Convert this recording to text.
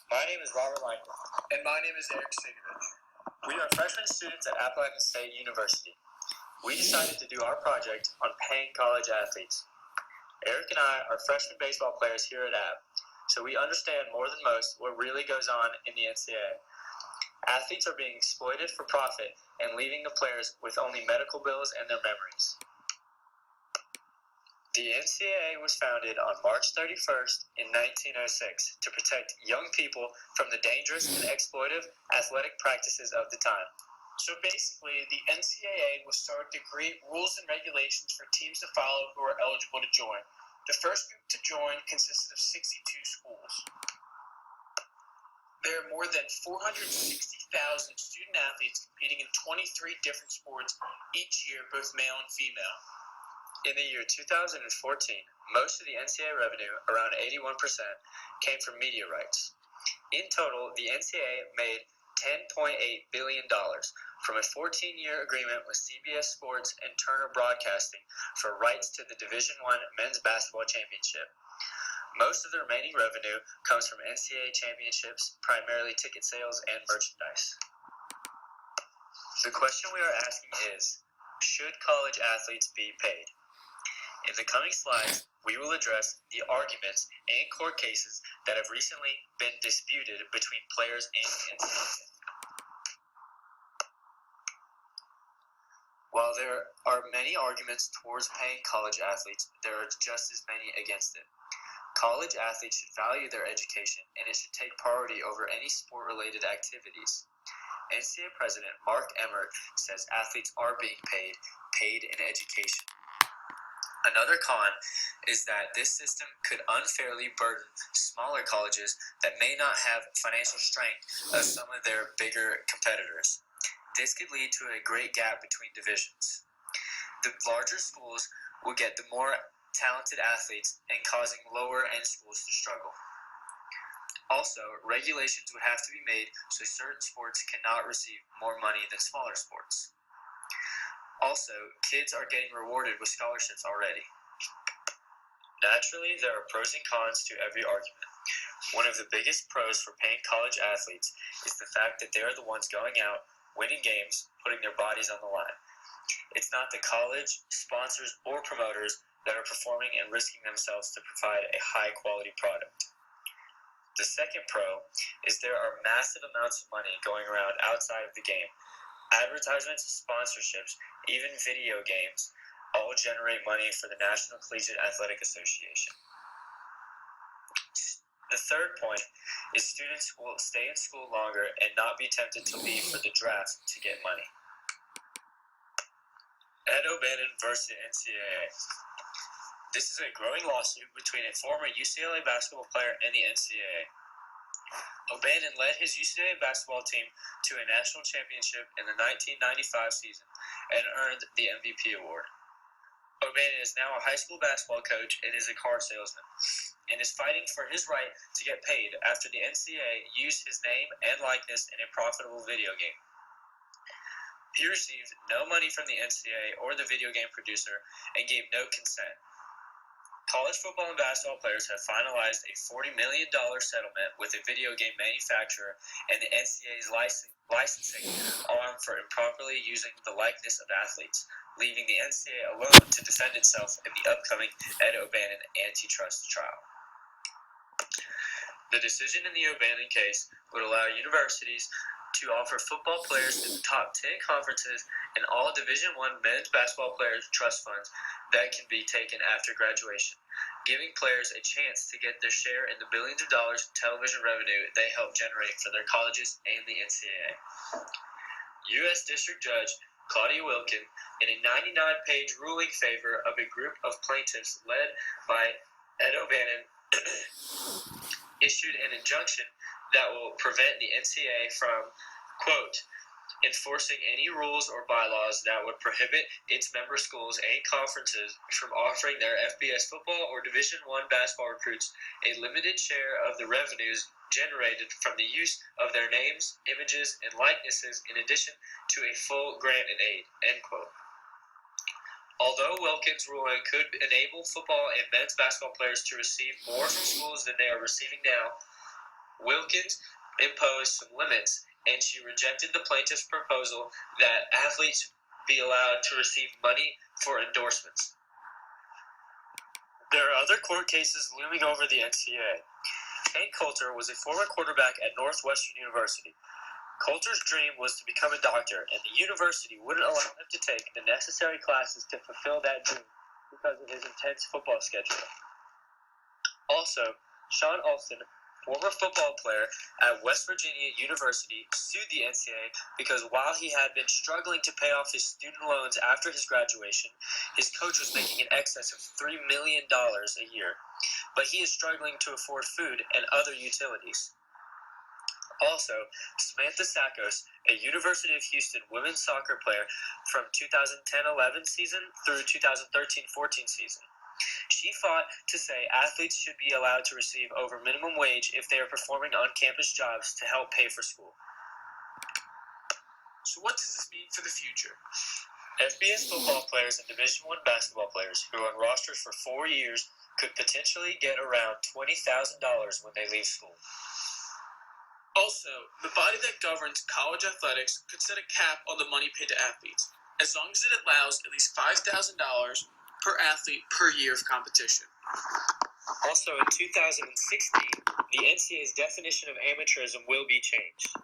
My name is Robert Langford. And my name is Eric Sigovich. We are freshman students at Appalachian State University. We decided to do our project on paying college athletes. Eric and I are freshman baseball players here at App, so we understand more than most what really goes on in the NCAA. Athletes are being exploited for profit and leaving the players with only medical bills and their memories. The NCAA was founded on March 31st in 1906 to protect young people from the dangerous and exploitive athletic practices of the time. So basically, the NCAA was started to create rules and regulations for teams to follow who are eligible to join. The first group to join consisted of 62 schools. There are more than 460,000 student athletes competing in 23 different sports each year, both male and female. In the year 2014, most of the NCAA revenue, around 81%, came from media rights. In total, the NCAA made $10.8 billion from a 14-year agreement with CBS Sports and Turner Broadcasting for rights to the Division I Men's Basketball Championship. Most of the remaining revenue comes from NCAA championships, primarily ticket sales and merchandise. The question we are asking is, should college athletes be paid? In the coming slides, we will address the arguments and court cases that have recently been disputed between players and the NCAA. While there are many arguments towards paying college athletes, there are just as many against it. College athletes should value their education, and it should take priority over any sport-related activities. NCAA President Mark Emmert says athletes are being paid in education. Another con is that this system could unfairly burden smaller colleges that may not have financial strength of some of their bigger competitors. This could lead to a great gap between divisions. The larger schools will get the more talented athletes and causing lower-end schools to struggle. Also, regulations would have to be made so certain sports cannot receive more money than smaller sports. Also, kids are getting rewarded with scholarships already. Naturally, there are pros and cons to every argument. One of the biggest pros for paying college athletes is the fact that they are the ones going out, winning games, putting their bodies on the line. It's not the college, sponsors, or promoters that are performing and risking themselves to provide a high-quality product. The second pro is there are massive amounts of money going around outside of the game. Advertisements, sponsorships, even video games all generate money for the National Collegiate Athletic Association. The third point is students will stay in school longer and not be tempted to leave for the draft to get money. Ed O'Bannon versus the NCAA. This is a growing lawsuit between a former UCLA basketball player and the NCAA. O'Bannon led his UCLA basketball team to a national championship in the 1995 season and earned the MVP award. O'Bannon is now a high school basketball coach and is a car salesman, and is fighting for his right to get paid after the NCAA used his name and likeness in a profitable video game. He received no money from the NCAA or the video game producer and gave no consent. College football and basketball players have finalized a $40 million settlement with a video game manufacturer and the NCAA's licensing arm for improperly using the likeness of athletes, leaving the NCAA alone to defend itself in the upcoming Ed O'Bannon antitrust trial. The decision in the O'Bannon case would allow universities to offer football players in the top 10 conferences and all Division I men's basketball players trust funds that can be taken after graduation, giving players a chance to get their share in the billions of dollars in television revenue they help generate for their colleges and the NCAA. U.S. District Judge Claudia Wilkin, in a 99-page ruling favor of a group of plaintiffs led by Ed O'Bannon, issued an injunction that will prevent the NCAA from, quote, enforcing any rules or bylaws that would prohibit its member schools and conferences from offering their FBS football or Division I basketball recruits a limited share of the revenues generated from the use of their names, images, and likenesses in addition to a full grant and aid, end quote. Although Wilkins' ruling could enable football and men's basketball players to receive more from schools than they are receiving now, Wilkins imposed some limits, and she rejected the plaintiff's proposal that athletes be allowed to receive money for endorsements. There are other court cases looming over the NCAA. Hank Coulter was a former quarterback at Northwestern University. Coulter's dream was to become a doctor, and the university wouldn't allow him to take the necessary classes to fulfill that dream because of his intense football schedule. Also, Sean Alston, former football player at West Virginia University, sued the NCAA because while he had been struggling to pay off his student loans after his graduation, his coach was making in excess of $3 million a year, but he is struggling to afford food and other utilities. Also, Samantha Sakos, a University of Houston women's soccer player from 2010-11 season through 2013-14 season. She fought to say athletes should be allowed to receive over minimum wage if they are performing on-campus jobs to help pay for school. So what does this mean for the future? FBS football players and Division I basketball players who are on rosters for 4 years could potentially get around $20,000 when they leave school. Also, the body that governs college athletics could set a cap on the money paid to athletes, as long as it allows at least $5,000 per athlete per year of competition. Also, in 2016, the NCAA's definition of amateurism will be changed.